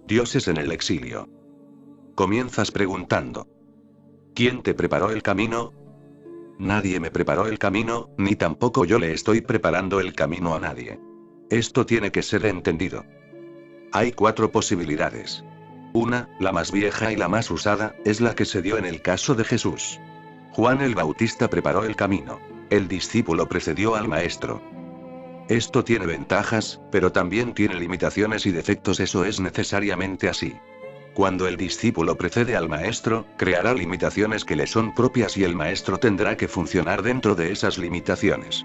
Dioses en el exilio. Comienzas preguntando: ¿quién te preparó el camino? Nadie me preparó el camino, ni tampoco yo le estoy preparando el camino a nadie. Esto tiene que ser entendido. Hay 4 posibilidades. Una, la más vieja y la más usada, es la que se dio en el caso de Jesús. Juan el Bautista preparó el camino. El discípulo precedió al maestro. Esto tiene ventajas, pero también tiene limitaciones y defectos. Eso es necesariamente así. Cuando el discípulo precede al maestro, creará limitaciones que le son propias y el maestro tendrá que funcionar dentro de esas limitaciones.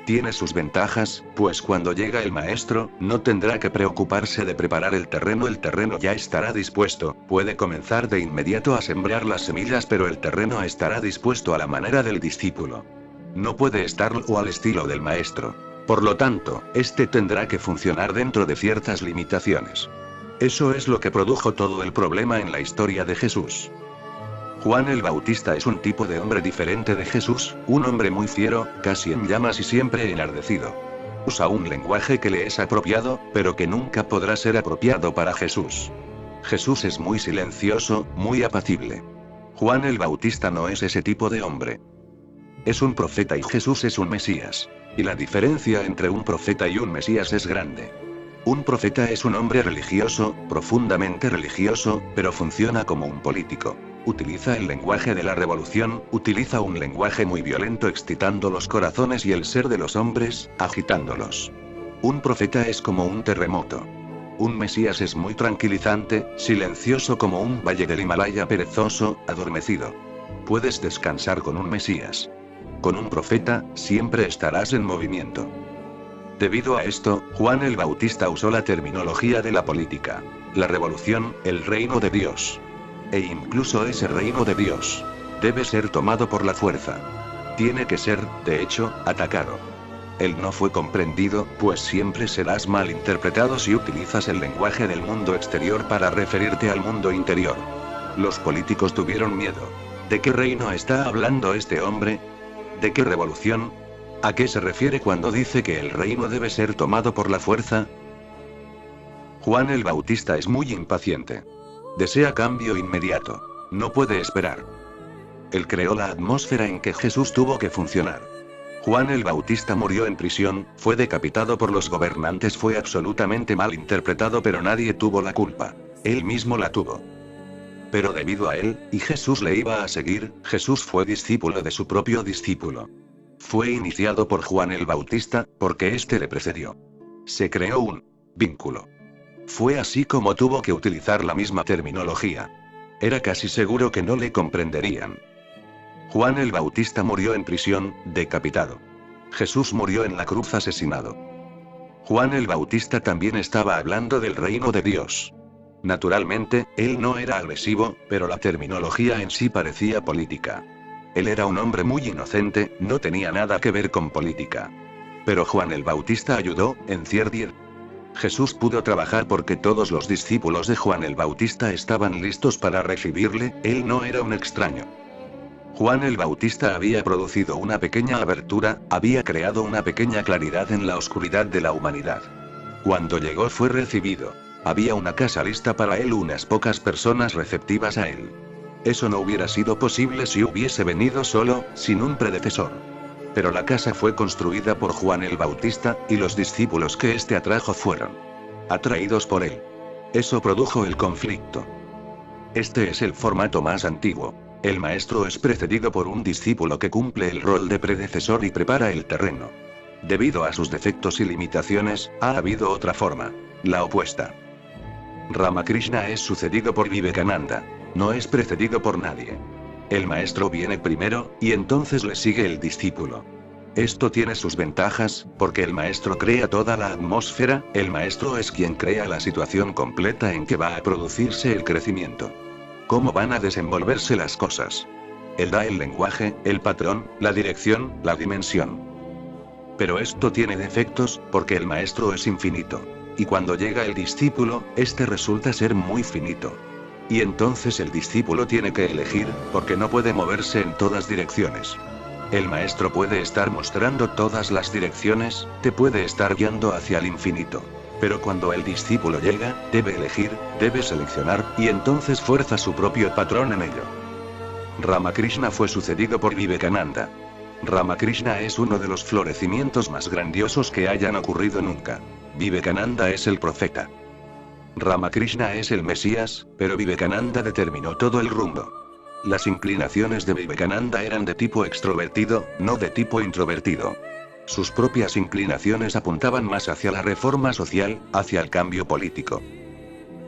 Tiene sus ventajas, pues cuando llega el maestro, no tendrá que preocuparse de preparar el terreno ya estará dispuesto, puede comenzar de inmediato a sembrar las semillas, pero el terreno estará dispuesto a la manera del discípulo. No puede estarlo al estilo del maestro. Por lo tanto, este tendrá que funcionar dentro de ciertas limitaciones. Eso es lo que produjo todo el problema en la historia de Jesús. Juan el Bautista es un tipo de hombre diferente de Jesús, un hombre muy fiero, casi en llamas y siempre enardecido. Usa un lenguaje que le es apropiado, pero que nunca podrá ser apropiado para Jesús. Jesús es muy silencioso, muy apacible. Juan el Bautista no es ese tipo de hombre. Es un profeta y Jesús es un Mesías. Y la diferencia entre un profeta y un Mesías es grande. Un profeta es un hombre religioso, profundamente religioso, pero funciona como un político. Utiliza el lenguaje de la revolución, utiliza un lenguaje muy violento excitando los corazones y el ser de los hombres, agitándolos. Un profeta es como un terremoto. Un Mesías es muy tranquilizante, silencioso como un valle del Himalaya perezoso, adormecido. Puedes descansar con un Mesías. Con un profeta, siempre estarás en movimiento. Debido a esto, Juan el Bautista usó la terminología de la política. La revolución, el reino de Dios. E incluso ese reino de Dios debe ser tomado por la fuerza. Tiene que ser, de hecho, atacado. Él no fue comprendido, pues siempre serás mal interpretado si utilizas el lenguaje del mundo exterior para referirte al mundo interior. Los políticos tuvieron miedo. ¿De qué reino está hablando este hombre? ¿De qué revolución? ¿A qué se refiere cuando dice que el reino debe ser tomado por la fuerza? Juan el Bautista es muy impaciente. Desea cambio inmediato. No puede esperar. Él creó la atmósfera en que Jesús tuvo que funcionar. Juan el Bautista murió en prisión, fue decapitado por los gobernantes, fue absolutamente mal interpretado, pero nadie tuvo la culpa. Él mismo la tuvo. Pero debido a él, y Jesús le iba a seguir, Jesús fue discípulo de su propio discípulo. Fue iniciado por Juan el Bautista, porque éste le precedió. Se creó un vínculo. Fue así como tuvo que utilizar la misma terminología. Era casi seguro que no le comprenderían. Juan el Bautista murió en prisión, decapitado. Jesús murió en la cruz asesinado. Juan el Bautista también estaba hablando del reino de Dios. Naturalmente, él no era agresivo, pero la terminología en sí parecía política. Él era un hombre muy inocente, no tenía nada que ver con política. Pero Juan el Bautista ayudó, en cierto. Jesús pudo trabajar porque todos los discípulos de Juan el Bautista estaban listos para recibirle, él no era un extraño. Juan el Bautista había producido una pequeña abertura, había creado una pequeña claridad en la oscuridad de la humanidad. Cuando llegó fue recibido. Había una casa lista para él, unas pocas personas receptivas a él. Eso no hubiera sido posible si hubiese venido solo, sin un predecesor. Pero la casa fue construida por Juan el Bautista, y los discípulos que éste atrajo fueron atraídos por él. Eso produjo el conflicto. Este es el formato más antiguo. El maestro es precedido por un discípulo que cumple el rol de predecesor y prepara el terreno. Debido a sus defectos y limitaciones, ha habido otra forma, la opuesta. Ramakrishna es sucedido por Vivekananda. No es precedido por nadie. El maestro viene primero, y entonces le sigue el discípulo. Esto tiene sus ventajas, porque el maestro crea toda la atmósfera, el maestro es quien crea la situación completa en que va a producirse el crecimiento. ¿Cómo van a desenvolverse las cosas? Él da el lenguaje, el patrón, la dirección, la dimensión. Pero esto tiene defectos, porque el maestro es infinito. Y cuando llega el discípulo, este resulta ser muy finito. Y entonces el discípulo tiene que elegir, porque no puede moverse en todas direcciones. El maestro puede estar mostrando todas las direcciones, te puede estar guiando hacia el infinito. Pero cuando el discípulo llega, debe elegir, debe seleccionar, y entonces fuerza su propio patrón en ello. Ramakrishna fue sucedido por Vivekananda. Ramakrishna es uno de los florecimientos más grandiosos que hayan ocurrido nunca. Vivekananda es el profeta. Ramakrishna es el Mesías, pero Vivekananda determinó todo el rumbo. Las inclinaciones de Vivekananda eran de tipo extrovertido, no de tipo introvertido. Sus propias inclinaciones apuntaban más hacia la reforma social, hacia el cambio político.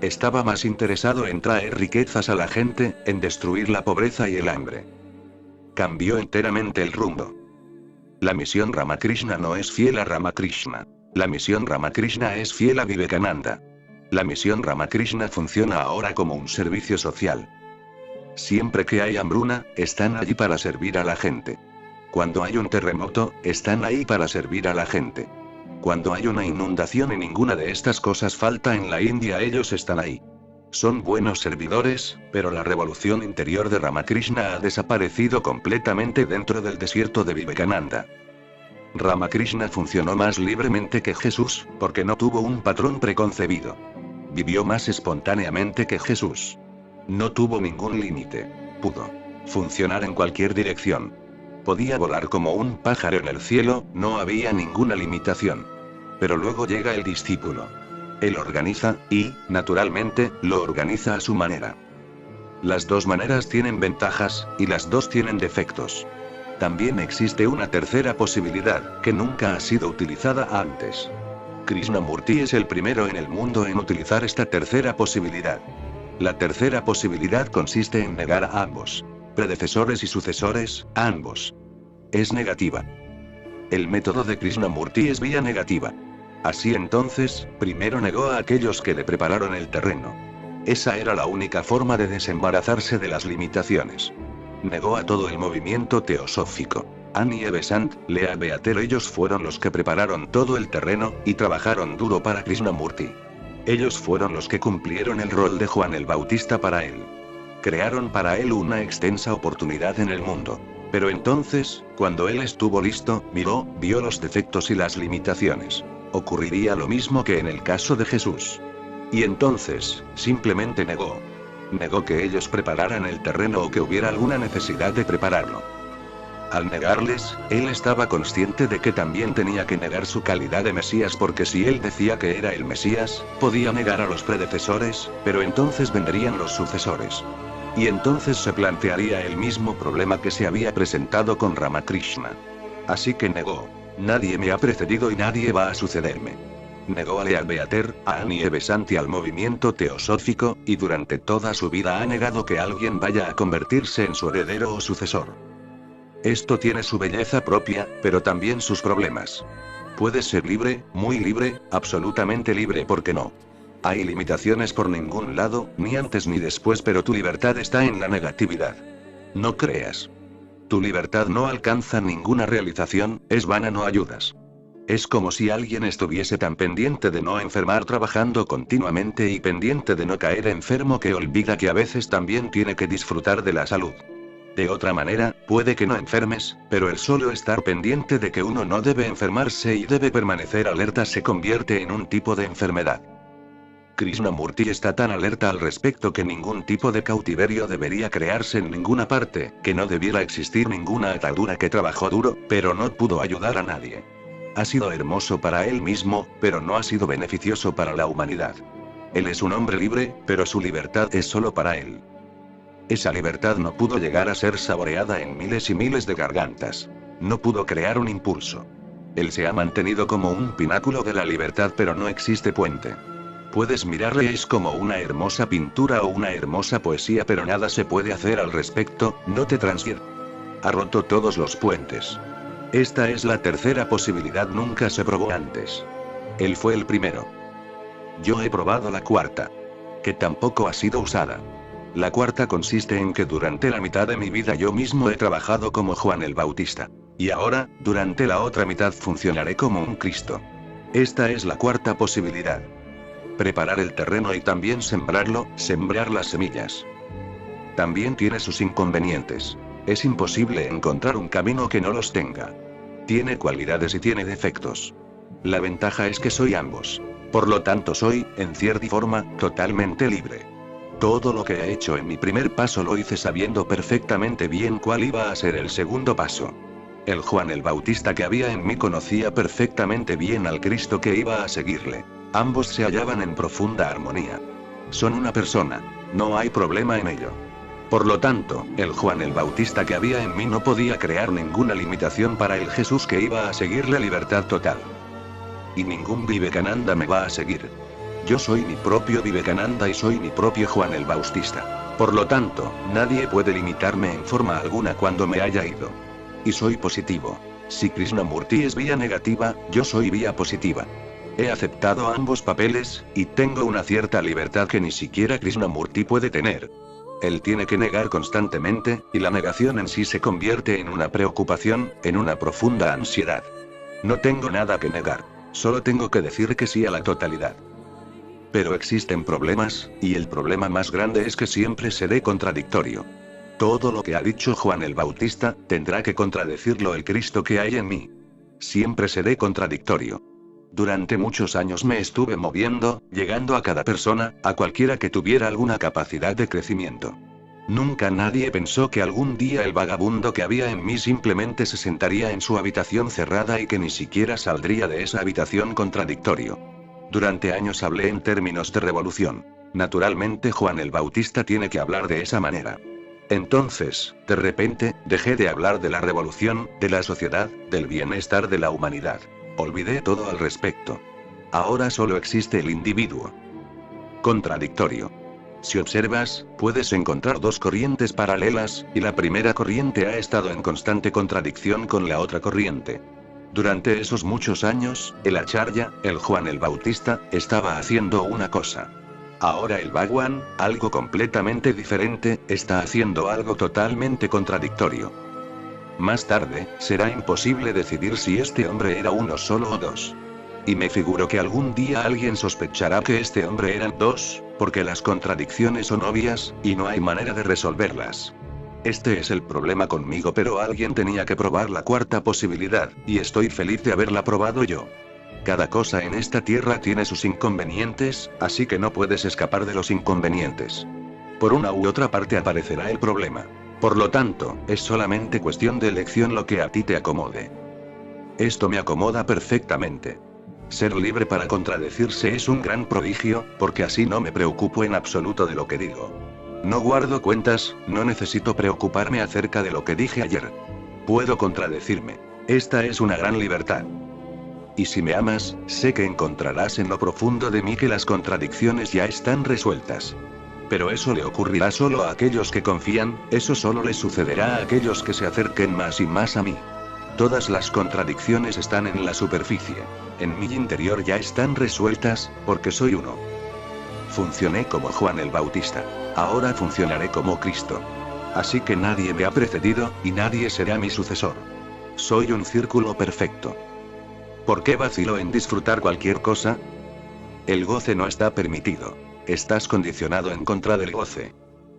Estaba más interesado en traer riquezas a la gente, en destruir la pobreza y el hambre. Cambió enteramente el rumbo. La misión Ramakrishna no es fiel a Ramakrishna. La misión Ramakrishna es fiel a Vivekananda. La misión Ramakrishna funciona ahora como un servicio social. Siempre que hay hambruna, están allí para servir a la gente. Cuando hay un terremoto, están ahí para servir a la gente. Cuando hay una inundación y ninguna de estas cosas falta en la India, ellos están ahí. Son buenos servidores, pero la revolución interior de Ramakrishna ha desaparecido completamente dentro del desierto de Vivekananda. Ramakrishna funcionó más libremente que Jesús, porque no tuvo un patrón preconcebido. Vivió más espontáneamente que Jesús. No tuvo ningún límite. Pudo funcionar en cualquier dirección. Podía volar como un pájaro en el cielo, no había ninguna limitación. Pero luego llega el discípulo. Él organiza, y, naturalmente, lo organiza a su manera. Las dos maneras tienen ventajas, y las dos tienen defectos. También existe una tercera posibilidad, que nunca ha sido utilizada antes. Krishnamurti es el primero en el mundo en utilizar esta tercera posibilidad. La tercera posibilidad consiste en negar a ambos. Predecesores y sucesores, a ambos. Es negativa. El método de Krishnamurti es vía negativa. Así entonces, primero negó a aquellos que le prepararon el terreno. Esa era la única forma de desembarazarse de las limitaciones. Negó a todo el movimiento teosófico. Annie Besant, Lea Beater, ellos fueron los que prepararon todo el terreno, y trabajaron duro para Krishnamurti. Ellos fueron los que cumplieron el rol de Juan el Bautista para él. Crearon para él una extensa oportunidad en el mundo. Pero entonces, cuando él estuvo listo, vio los defectos y las limitaciones. Ocurriría lo mismo que en el caso de Jesús. Y entonces, simplemente negó. Negó que ellos prepararan el terreno o que hubiera alguna necesidad de prepararlo. Al negarles, él estaba consciente de que también tenía que negar su calidad de Mesías, porque si él decía que era el Mesías, podía negar a los predecesores, pero entonces vendrían los sucesores. Y entonces se plantearía el mismo problema que se había presentado con Ramakrishna. Así que negó. Nadie me ha precedido y nadie va a sucederme. Negó a Lea Beater, a Annie Besant y al movimiento teosófico, y durante toda su vida ha negado que alguien vaya a convertirse en su heredero o sucesor. Esto tiene su belleza propia, pero también sus problemas. Puedes ser libre, muy libre, absolutamente libre, ¿por qué no? Hay limitaciones por ningún lado, ni antes ni después, pero tu libertad está en la negatividad. No creas. Tu libertad no alcanza ninguna realización, es vana, no ayudas. Es como si alguien estuviese tan pendiente de no enfermar trabajando continuamente y pendiente de no caer enfermo que olvida que a veces también tiene que disfrutar de la salud. De otra manera, puede que no enfermes, pero el solo estar pendiente de que uno no debe enfermarse y debe permanecer alerta se convierte en un tipo de enfermedad. Krishnamurti está tan alerta al respecto que ningún tipo de cautiverio debería crearse en ninguna parte, que no debiera existir ninguna atadura, que trabajó duro, pero no pudo ayudar a nadie. Ha sido hermoso para él mismo, pero no ha sido beneficioso para la humanidad. Él es un hombre libre, pero su libertad es solo para él. Esa libertad no pudo llegar a ser saboreada en miles y miles de gargantas. No pudo crear un impulso. Él se ha mantenido como un pináculo de la libertad, pero no existe puente. Puedes mirarle, es como una hermosa pintura o una hermosa poesía, pero nada se puede hacer al respecto, no te transfiere. Ha roto todos los puentes. Esta es la tercera posibilidad, nunca se probó antes. Él fue el primero. Yo he probado la cuarta, que tampoco ha sido usada. La cuarta consiste en que durante la mitad de mi vida yo mismo he trabajado como Juan el Bautista. Y ahora, durante la otra mitad funcionaré como un Cristo. Esta es la cuarta posibilidad. Preparar el terreno y también sembrarlo, sembrar las semillas. También tiene sus inconvenientes. Es imposible encontrar un camino que no los tenga. Tiene cualidades y tiene defectos. La ventaja es que soy ambos. Por lo tanto soy, en cierta forma, totalmente libre. Todo lo que he hecho en mi primer paso lo hice sabiendo perfectamente bien cuál iba a ser el segundo paso. El Juan el Bautista que había en mí conocía perfectamente bien al Cristo que iba a seguirle. Ambos se hallaban en profunda armonía. Son una persona. No hay problema en ello. Por lo tanto, el Juan el Bautista que había en mí no podía crear ninguna limitación para el Jesús que iba a seguirle libertad total. Y ningún Vivekananda me va a seguir. Yo soy mi propio Vivekananda y soy mi propio Juan el Bautista. Por lo tanto, nadie puede limitarme en forma alguna cuando me haya ido. Y soy positivo. Si Krishnamurti es vía negativa, yo soy vía positiva. He aceptado ambos papeles, y tengo una cierta libertad que ni siquiera Krishnamurti puede tener. Él tiene que negar constantemente, y la negación en sí se convierte en una preocupación, en una profunda ansiedad. No tengo nada que negar. Solo tengo que decir que sí a la totalidad. Pero existen problemas, y el problema más grande es que siempre seré contradictorio. Todo lo que ha dicho Juan el Bautista, tendrá que contradecirlo el Cristo que hay en mí. Siempre seré contradictorio. Durante muchos años me estuve moviendo, llegando a cada persona, a cualquiera que tuviera alguna capacidad de crecimiento. Nunca nadie pensó que algún día el vagabundo que había en mí simplemente se sentaría en su habitación cerrada y que ni siquiera saldría de esa habitación contradictorio. Durante años hablé en términos de revolución. Naturalmente Juan el Bautista tiene que hablar de esa manera. Entonces, de repente, dejé de hablar de la revolución, de la sociedad, del bienestar de la humanidad. Olvidé todo al respecto. Ahora solo existe el individuo. Contradictorio. Si observas, puedes encontrar dos corrientes paralelas, y la primera corriente ha estado en constante contradicción con la otra corriente. Durante esos muchos años, el Acharya, el Juan el Bautista, estaba haciendo una cosa. Ahora el Bhagwan, algo completamente diferente, está haciendo algo totalmente contradictorio. Más tarde, será imposible decidir si este hombre era uno solo o dos. Y me figuro que algún día alguien sospechará que este hombre eran dos, porque las contradicciones son obvias, y no hay manera de resolverlas. Este es el problema conmigo, pero alguien tenía que probar la cuarta posibilidad, y estoy feliz de haberla probado yo. Cada cosa en esta tierra tiene sus inconvenientes, así que no puedes escapar de los inconvenientes. Por una u otra parte aparecerá el problema. Por lo tanto, es solamente cuestión de elección lo que a ti te acomode. Esto me acomoda perfectamente. Ser libre para contradecirse es un gran prodigio, porque así no me preocupo en absoluto de lo que digo. No guardo cuentas, no necesito preocuparme acerca de lo que dije ayer. Puedo contradecirme. Esta es una gran libertad. Y si me amas, sé que encontrarás en lo profundo de mí que las contradicciones ya están resueltas. Pero eso le ocurrirá solo a aquellos que confían, eso solo le sucederá a aquellos que se acerquen más y más a mí. Todas las contradicciones están en la superficie. En mi interior ya están resueltas, porque soy uno. Funcioné como Juan el Bautista. Ahora funcionaré como Cristo. Así que nadie me ha precedido, y nadie será mi sucesor. Soy un círculo perfecto. ¿Por qué vacilo en disfrutar cualquier cosa? El goce no está permitido. Estás condicionado en contra del goce.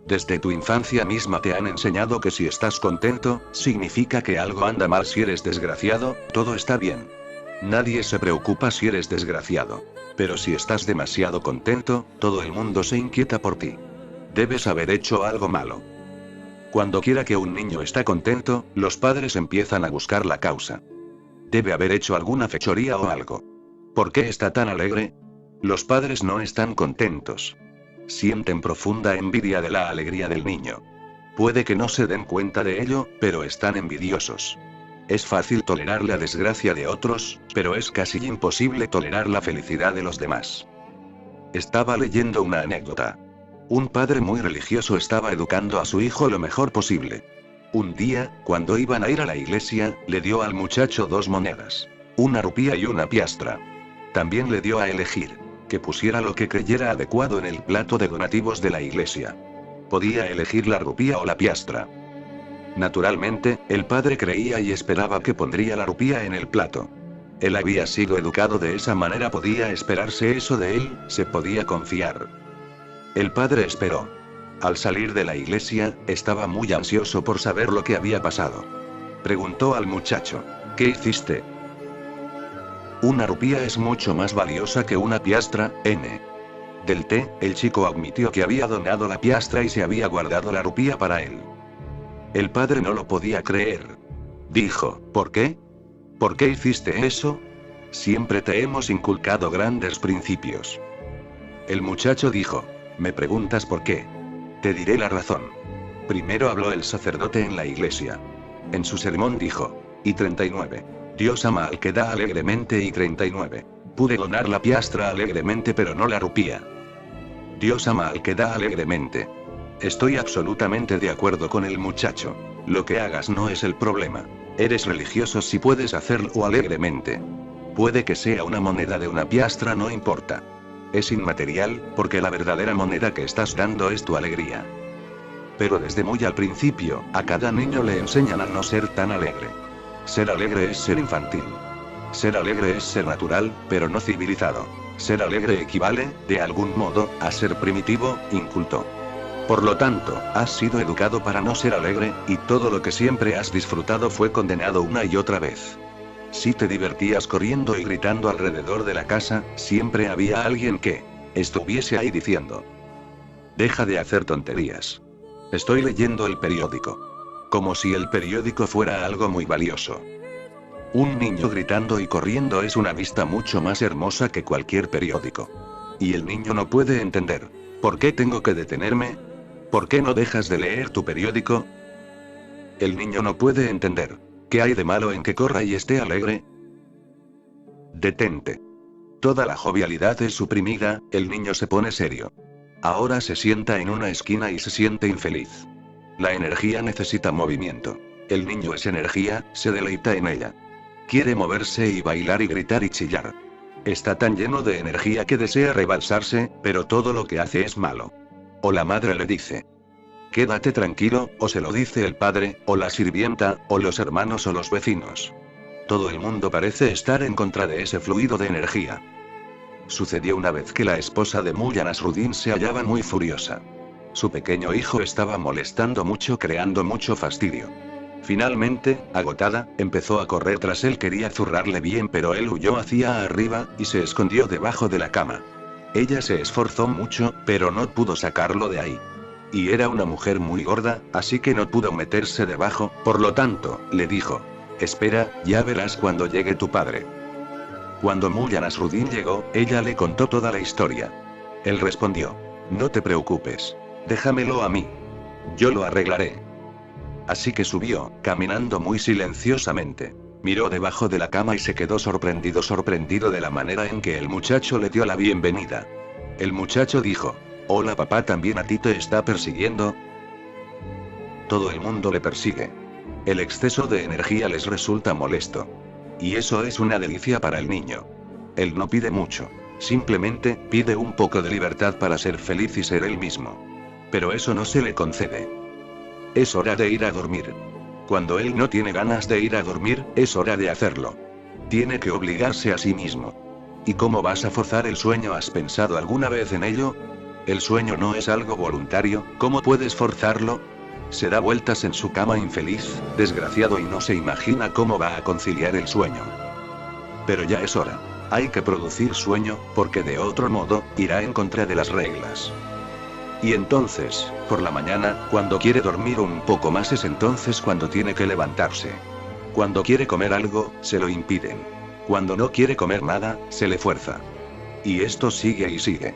Desde tu infancia misma te han enseñado que si estás contento, significa que algo anda mal. Si eres desgraciado, todo está bien. Nadie se preocupa si eres desgraciado. Pero si estás demasiado contento, todo el mundo se inquieta por ti. Debes haber hecho algo malo. Cuando quiera que un niño está contento, los padres empiezan a buscar la causa. Debe haber hecho alguna fechoría o algo. ¿Por qué está tan alegre? Los padres no están contentos. Sienten profunda envidia de la alegría del niño. Puede que no se den cuenta de ello, pero están envidiosos. Es fácil tolerar la desgracia de otros, pero es casi imposible tolerar la felicidad de los demás. Estaba leyendo una anécdota. Un padre muy religioso estaba educando a su hijo lo mejor posible. Un día, cuando iban a ir a la iglesia, le dio al muchacho 2 monedas. Una rupia y una piastra. También le dio a elegir. Que pusiera lo que creyera adecuado en el plato de donativos de la iglesia. Podía elegir la rupia o la piastra. Naturalmente, el padre creía y esperaba que pondría la rupia en el plato. Él había sido educado de esa manera, podía esperarse eso de él, se podía confiar. El padre esperó. Al salir de la iglesia, estaba muy ansioso por saber lo que había pasado. Preguntó al muchacho: ¿qué hiciste? Una rupia es mucho más valiosa que una piastra, N. Del T, el chico admitió que había donado la piastra y se había guardado la rupia para él. El padre no lo podía creer. Dijo, ¿por qué? ¿Por qué hiciste eso? Siempre te hemos inculcado grandes principios. El muchacho dijo, ¿me preguntas por qué? Te diré la razón. Primero habló el sacerdote en la iglesia. En su sermón dijo, y 39. Dios ama al que da alegremente y 39. Pude donar la piastra alegremente pero no la rupia. Dios ama al que da alegremente. Estoy absolutamente de acuerdo con el muchacho. Lo que hagas no es el problema. Eres religioso si puedes hacerlo alegremente. Puede que sea una moneda de una piastra, no importa. Es inmaterial, porque la verdadera moneda que estás dando es tu alegría. Pero desde muy al principio, a cada niño le enseñan a no ser tan alegre. Ser alegre es ser infantil. Ser alegre es ser natural, pero no civilizado. Ser alegre equivale, de algún modo, a ser primitivo, inculto. Por lo tanto, has sido educado para no ser alegre, y todo lo que siempre has disfrutado fue condenado una y otra vez. Si te divertías corriendo y gritando alrededor de la casa, siempre había alguien que estuviese ahí diciendo: deja de hacer tonterías. Estoy leyendo el periódico. Como si el periódico fuera algo muy valioso. Un niño gritando y corriendo es una vista mucho más hermosa que cualquier periódico. Y el niño no puede entender. ¿Por qué tengo que detenerme? ¿Por qué no dejas de leer tu periódico? El niño no puede entender. ¿Qué hay de malo en que corra y esté alegre? Detente. Toda la jovialidad es suprimida, el niño se pone serio. Ahora se sienta en una esquina y se siente infeliz. La energía necesita movimiento. El niño es energía, se deleita en ella. Quiere moverse y bailar y gritar y chillar. Está tan lleno de energía que desea rebalsarse, pero todo lo que hace es malo. O la madre le dice: quédate tranquilo, o se lo dice el padre, o la sirvienta, o los hermanos o los vecinos. Todo el mundo parece estar en contra de ese fluido de energía. Sucedió una vez que la esposa de Mullah Nasruddin se hallaba muy furiosa. Su pequeño hijo estaba molestando mucho, creando mucho fastidio. Finalmente, agotada, empezó a correr tras él, quería zurrarle bien, pero él huyó hacia arriba, y se escondió debajo de la cama. Ella se esforzó mucho, pero no pudo sacarlo de ahí. Y era una mujer muy gorda, así que no pudo meterse debajo, por lo tanto, le dijo: espera, ya verás cuando llegue tu padre. Cuando Mullah Nasruddin llegó, ella le contó toda la historia. Él respondió: no te preocupes. Déjamelo a mí. Yo lo arreglaré. Así que subió, caminando muy silenciosamente. Miró debajo de la cama y se quedó sorprendido de la manera en que el muchacho le dio la bienvenida. El muchacho dijo: hola papá, ¿también a ti te está persiguiendo? Todo el mundo le persigue. El exceso de energía les resulta molesto. Y eso es una delicia para el niño. Él no pide mucho. Simplemente, pide un poco de libertad para ser feliz y ser él mismo. Pero eso no se le concede. Es hora de ir a dormir. Cuando él no tiene ganas de ir a dormir, es hora de hacerlo. Tiene que obligarse a sí mismo. ¿Y cómo vas a forzar el sueño? ¿Has pensado alguna vez en ello? El sueño no es algo voluntario, ¿cómo puedes forzarlo? Se da vueltas en su cama infeliz, desgraciado, y no se imagina cómo va a conciliar el sueño. Pero ya es hora. Hay que producir sueño, porque de otro modo, irá en contra de las reglas. Y entonces, por la mañana, cuando quiere dormir un poco más, es entonces cuando tiene que levantarse. Cuando quiere comer algo, se lo impiden. Cuando no quiere comer nada, se le fuerza. Y esto sigue y sigue.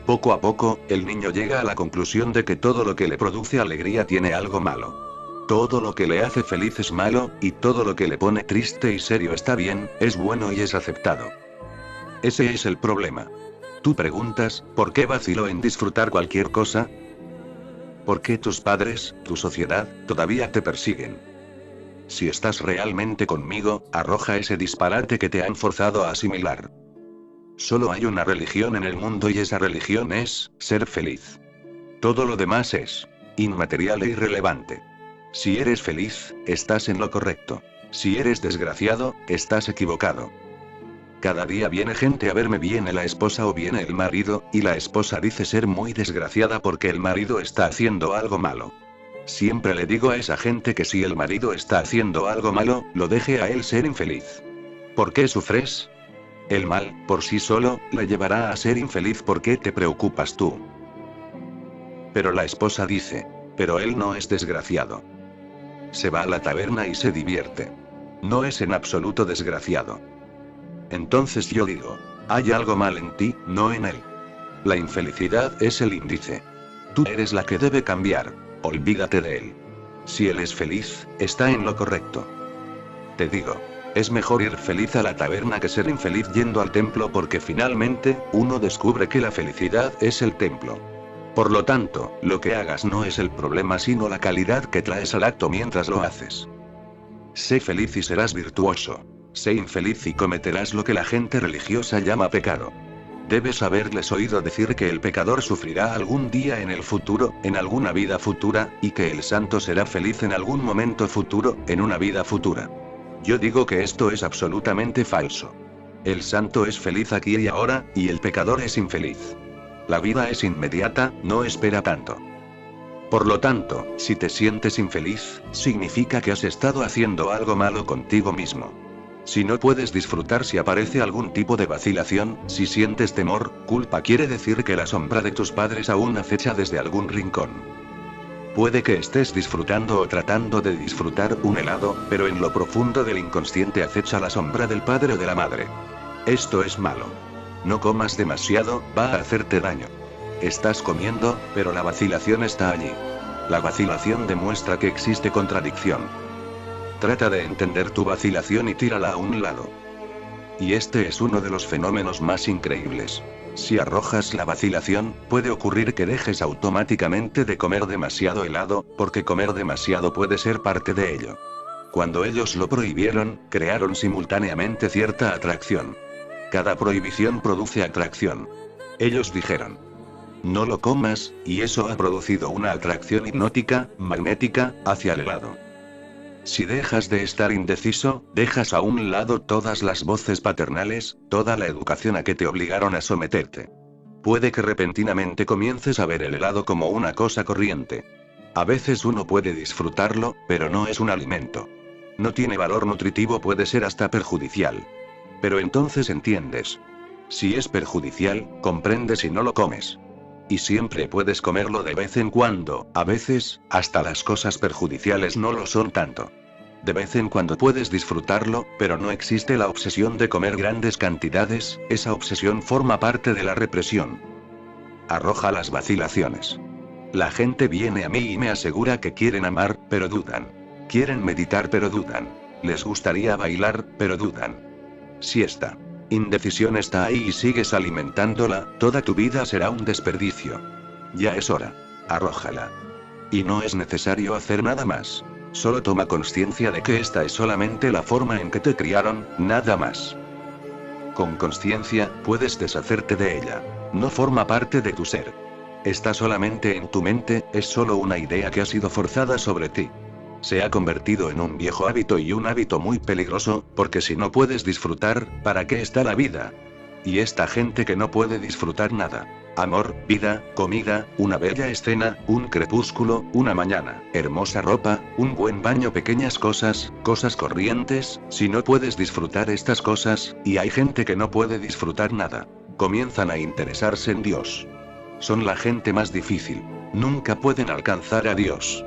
Poco a poco, el niño llega a la conclusión de que todo lo que le produce alegría tiene algo malo. Todo lo que le hace feliz es malo, y todo lo que le pone triste y serio está bien, es bueno y es aceptado. Ese es el problema. Tú preguntas, ¿por qué vacilo en disfrutar cualquier cosa? ¿Por qué tus padres, tu sociedad, todavía te persiguen? Si estás realmente conmigo, arroja ese disparate que te han forzado a asimilar. Solo hay una religión en el mundo y esa religión es ser feliz. Todo lo demás es inmaterial e irrelevante. Si eres feliz, estás en lo correcto. Si eres desgraciado, estás equivocado. Cada día viene gente a verme, viene la esposa o viene el marido, y la esposa dice ser muy desgraciada porque el marido está haciendo algo malo. Siempre le digo a esa gente que si el marido está haciendo algo malo, lo deje a él ser infeliz. ¿Por qué sufres? El mal, por sí solo, la llevará a ser infeliz. ¿Por qué te preocupas tú? Pero la esposa dice, pero él no es desgraciado. Se va a la taberna y se divierte. No es en absoluto desgraciado. Entonces yo digo, hay algo mal en ti, no en él. La infelicidad es el índice. Tú eres la que debe cambiar. Olvídate de él. Si él es feliz, está en lo correcto. Te digo, es mejor ir feliz a la taberna que ser infeliz yendo al templo, porque finalmente, uno descubre que la felicidad es el templo. Por lo tanto, lo que hagas no es el problema, sino la calidad que traes al acto mientras lo haces. Sé feliz y serás virtuoso. Sé infeliz y cometerás lo que la gente religiosa llama pecado. Debes haberles oído decir que el pecador sufrirá algún día en el futuro, en alguna vida futura, y que el santo será feliz en algún momento futuro, en una vida futura. Yo digo que esto es absolutamente falso. El santo es feliz aquí y ahora, y el pecador es infeliz. La vida es inmediata, no espera tanto. Por lo tanto, si te sientes infeliz, significa que has estado haciendo algo malo contigo mismo. Si no puedes disfrutar, si aparece algún tipo de vacilación, si sientes temor, culpa, quiere decir que la sombra de tus padres aún acecha desde algún rincón. Puede que estés disfrutando o tratando de disfrutar un helado, pero en lo profundo del inconsciente acecha la sombra del padre o de la madre. Esto es malo. No comas demasiado, va a hacerte daño. Estás comiendo, pero la vacilación está allí. La vacilación demuestra que existe contradicción. Trata de entender tu vacilación y tírala a un lado. Y este es uno de los fenómenos más increíbles. Si arrojas la vacilación, puede ocurrir que dejes automáticamente de comer demasiado helado, porque comer demasiado puede ser parte de ello. Cuando ellos lo prohibieron, crearon simultáneamente cierta atracción. Cada prohibición produce atracción. Ellos dijeron, no lo comas, y eso ha producido una atracción hipnótica, magnética, hacia el helado. Si dejas de estar indeciso, dejas a un lado todas las voces paternales, toda la educación a que te obligaron a someterte. Puede que repentinamente comiences a ver el helado como una cosa corriente. A veces uno puede disfrutarlo, pero no es un alimento. No tiene valor nutritivo, puede ser hasta perjudicial. Pero entonces entiendes. Si es perjudicial, comprendes y no lo comes. Y siempre puedes comerlo de vez en cuando, a veces, hasta las cosas perjudiciales no lo son tanto. De vez en cuando puedes disfrutarlo, pero no existe la obsesión de comer grandes cantidades, esa obsesión forma parte de la represión. Arroja las vacilaciones. La gente viene a mí y me asegura que quieren amar, pero dudan. Quieren meditar, pero dudan. Les gustaría bailar, pero dudan. Si esta indecisión está ahí y sigues alimentándola, toda tu vida será un desperdicio. Ya es hora. Arrójala. Y no es necesario hacer nada más. Solo toma conciencia de que esta es solamente la forma en que te criaron, nada más. Con conciencia, puedes deshacerte de ella. No forma parte de tu ser. Está solamente en tu mente, es solo una idea que ha sido forzada sobre ti. Se ha convertido en un viejo hábito y un hábito muy peligroso, porque si no puedes disfrutar, ¿para qué está la vida? Y esta gente que no puede disfrutar nada. Amor, vida, comida, una bella escena, un crepúsculo, una mañana, hermosa ropa, un buen baño, pequeñas cosas, cosas corrientes. Si no puedes disfrutar estas cosas, y hay gente que no puede disfrutar nada, comienzan a interesarse en Dios. Son la gente más difícil. Nunca pueden alcanzar a Dios.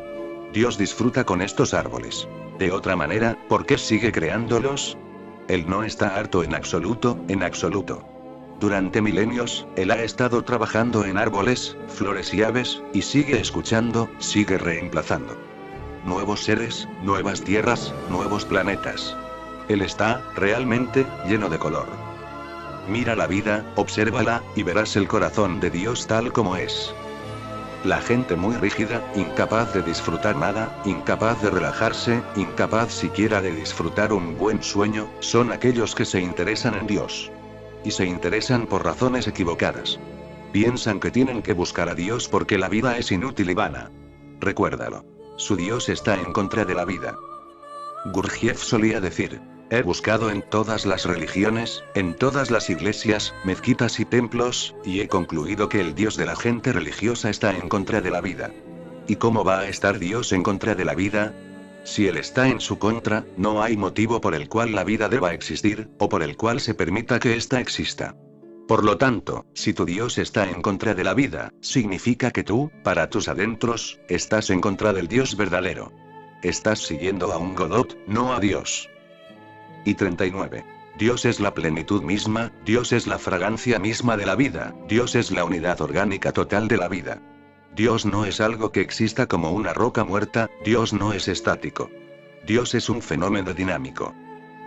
Dios disfruta con estos árboles. De otra manera, ¿por qué sigue creándolos? Él no está harto en absoluto, en absoluto. Durante milenios, Él ha estado trabajando en árboles, flores y aves, y sigue escuchando, sigue reemplazando. Nuevos seres, nuevas tierras, nuevos planetas. Él está, realmente, lleno de color. Mira la vida, obsérvala, y verás el corazón de Dios tal como es. La gente muy rígida, incapaz de disfrutar nada, incapaz de relajarse, incapaz siquiera de disfrutar un buen sueño, son aquellos que se interesan en Dios. Y se interesan por razones equivocadas. Piensan que tienen que buscar a Dios porque la vida es inútil y vana. Recuérdalo. Su Dios está en contra de la vida. Gurdjieff solía decir, he buscado en todas las religiones, en todas las iglesias, mezquitas y templos, y he concluido que el Dios de la gente religiosa está en contra de la vida. ¿Y cómo va a estar Dios en contra de la vida? Si Él está en su contra, no hay motivo por el cual la vida deba existir, o por el cual se permita que ésta exista. Por lo tanto, si tu Dios está en contra de la vida, significa que tú, para tus adentros, estás en contra del Dios verdadero. Estás siguiendo a un Godot, no a Dios. Y 39. Dios es la plenitud misma, Dios es la fragancia misma de la vida, Dios es la unidad orgánica total de la vida. Dios no es algo que exista como una roca muerta, Dios no es estático. Dios es un fenómeno dinámico.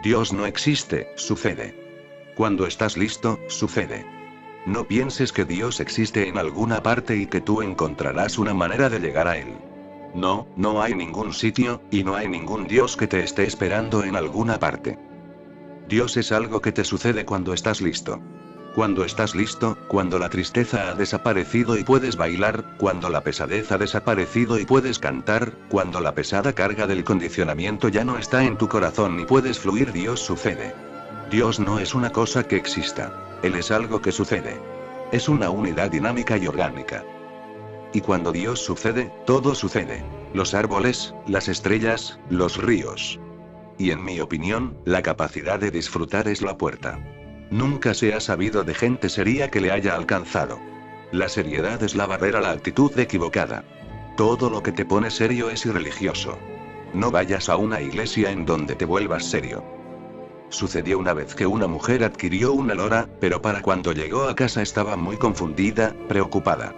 Dios no existe, sucede. Cuando estás listo, sucede. No pienses que Dios existe en alguna parte y que tú encontrarás una manera de llegar a Él. No, no hay ningún sitio, y no hay ningún Dios que te esté esperando en alguna parte. Dios es algo que te sucede cuando estás listo. Cuando estás listo, cuando la tristeza ha desaparecido y puedes bailar, cuando la pesadez ha desaparecido y puedes cantar, cuando la pesada carga del condicionamiento ya no está en tu corazón y puedes fluir, Dios sucede. Dios no es una cosa que exista. Él es algo que sucede. Es una unidad dinámica y orgánica. Y cuando Dios sucede, todo sucede. Los árboles, las estrellas, los ríos. Y en mi opinión, la capacidad de disfrutar es la puerta. Nunca se ha sabido de gente seria que le haya alcanzado. La seriedad es la barrera a la actitud equivocada. Todo lo que te pone serio es irreligioso. No vayas a una iglesia en donde te vuelvas serio. Sucedió una vez que una mujer adquirió una lora, pero para cuando llegó a casa estaba muy confundida, preocupada.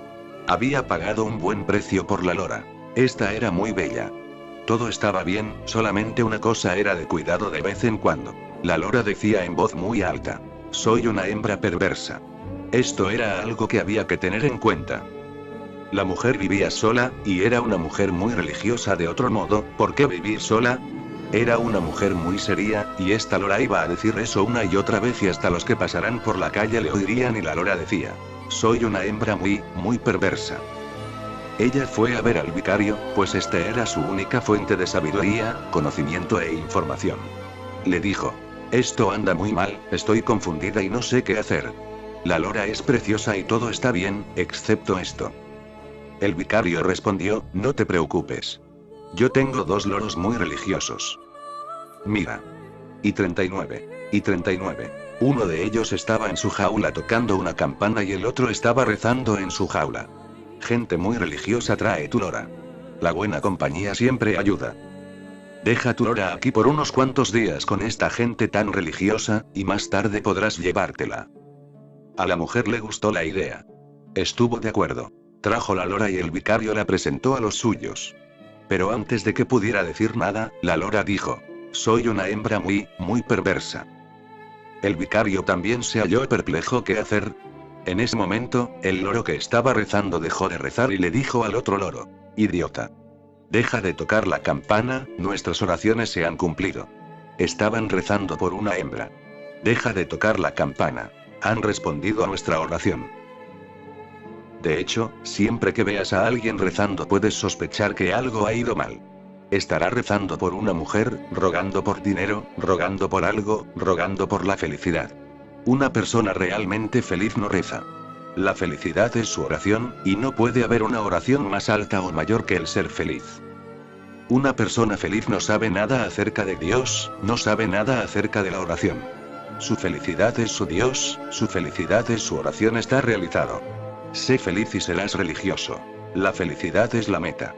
Había pagado un buen precio por la lora. Esta era muy bella. Todo estaba bien, solamente una cosa era de cuidado de vez en cuando. La lora decía en voz muy alta: soy una hembra perversa. Esto era algo que había que tener en cuenta. La mujer vivía sola, y era una mujer muy religiosa de otro modo. ¿Por qué vivir sola? Era una mujer muy seria, y esta lora iba a decir eso una y otra vez y hasta los que pasaran por la calle le oirían y la lora decía: soy una hembra muy perversa. Ella fue a ver al vicario, pues esta era su única fuente de sabiduría, conocimiento e información. Le dijo: esto anda muy mal, estoy confundida y no sé qué hacer. La lora es preciosa y todo está bien, excepto esto. El vicario respondió: no te preocupes. Yo tengo dos loros muy religiosos. Mira. Y 39. Y 39. Uno de ellos estaba en su jaula tocando una campana y el otro estaba rezando en su jaula. Gente muy religiosa trae tu lora. La buena compañía siempre ayuda. Deja tu lora aquí por unos cuantos días con esta gente tan religiosa, y más tarde podrás llevártela. A la mujer le gustó la idea. Estuvo de acuerdo. Trajo la lora y el vicario la presentó a los suyos. Pero antes de que pudiera decir nada, la lora dijo: soy una hembra muy perversa. El vicario también se halló perplejo qué hacer. En ese momento, el loro que estaba rezando dejó de rezar y le dijo al otro loro: idiota. Deja de tocar la campana, nuestras oraciones se han cumplido. Estaban rezando por una hembra. Deja de tocar la campana. Han respondido a nuestra oración. De hecho, siempre que veas a alguien rezando puedes sospechar que algo ha ido mal. Estará rezando por una mujer, rogando por dinero, rogando por algo, rogando por la felicidad. Una persona realmente feliz no reza. La felicidad es su oración, y no puede haber una oración más alta o mayor que el ser feliz. Una persona feliz no sabe nada acerca de Dios, no sabe nada acerca de la oración. Su felicidad es su Dios, su felicidad es su oración está realizado. Sé feliz y serás religioso. La felicidad es la meta.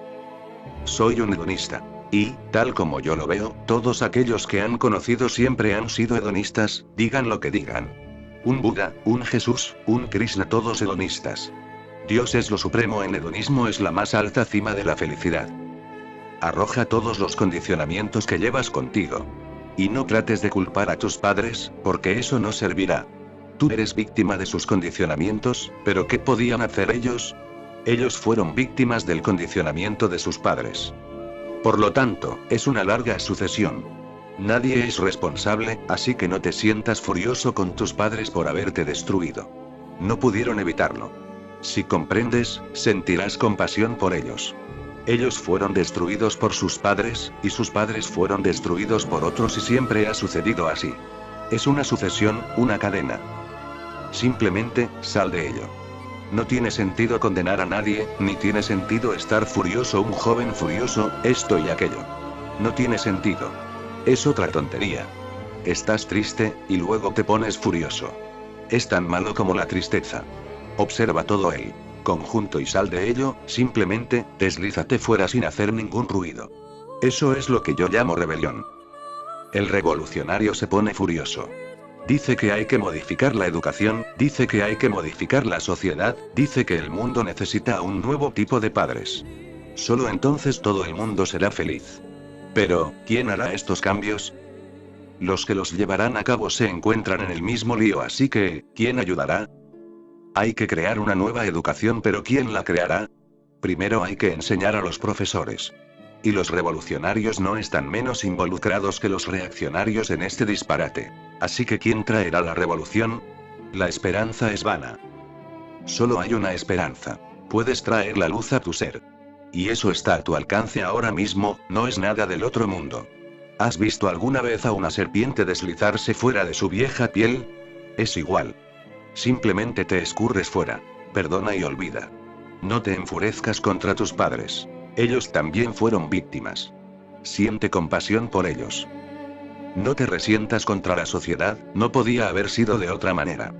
Soy un hedonista. Y, tal como yo lo veo, todos aquellos que han conocido siempre han sido hedonistas, digan lo que digan. Un Buda, un Jesús, un Krishna, todos hedonistas. Dios es lo supremo en hedonismo, es la más alta cima de la felicidad. Arroja todos los condicionamientos que llevas contigo. Y no trates de culpar a tus padres, porque eso no servirá. Tú eres víctima de sus condicionamientos, pero ¿qué podían hacer ellos? Ellos fueron víctimas del condicionamiento de sus padres. Por lo tanto, es una larga sucesión. Nadie es responsable, así que no te sientas furioso con tus padres por haberte destruido. No pudieron evitarlo. Si comprendes, sentirás compasión por ellos. Ellos fueron destruidos por sus padres, y sus padres fueron destruidos por otros y siempre ha sucedido así. Es una sucesión, una cadena. Simplemente, sal de ello. No tiene sentido condenar a nadie, ni tiene sentido estar furioso un joven furioso, esto y aquello. No tiene sentido. Es otra tontería. Estás triste, y luego te pones furioso. Es tan malo como la tristeza. Observa todo el conjunto y sal de ello, simplemente, deslízate fuera sin hacer ningún ruido. Eso es lo que yo llamo rebelión. El revolucionario se pone furioso. Dice que hay que modificar la educación, dice que hay que modificar la sociedad, dice que el mundo necesita un nuevo tipo de padres. Solo entonces todo el mundo será feliz. Pero, ¿quién hará estos cambios? Los que los llevarán a cabo se encuentran en el mismo lío, así que, ¿quién ayudará? Hay que crear una nueva educación, pero ¿quién la creará? Primero hay que enseñar a los profesores. Y los revolucionarios no están menos involucrados que los reaccionarios en este disparate. Así que ¿quién traerá la revolución? La esperanza es vana. Solo hay una esperanza. Puedes traer la luz a tu ser. Y eso está a tu alcance ahora mismo, no es nada del otro mundo. ¿Has visto alguna vez a una serpiente deslizarse fuera de su vieja piel? Es igual. Simplemente te escurres fuera. Perdona y olvida. No te enfurezcas contra tus padres. Ellos también fueron víctimas. Siente compasión por ellos. No te resientas contra la sociedad, no podía haber sido de otra manera.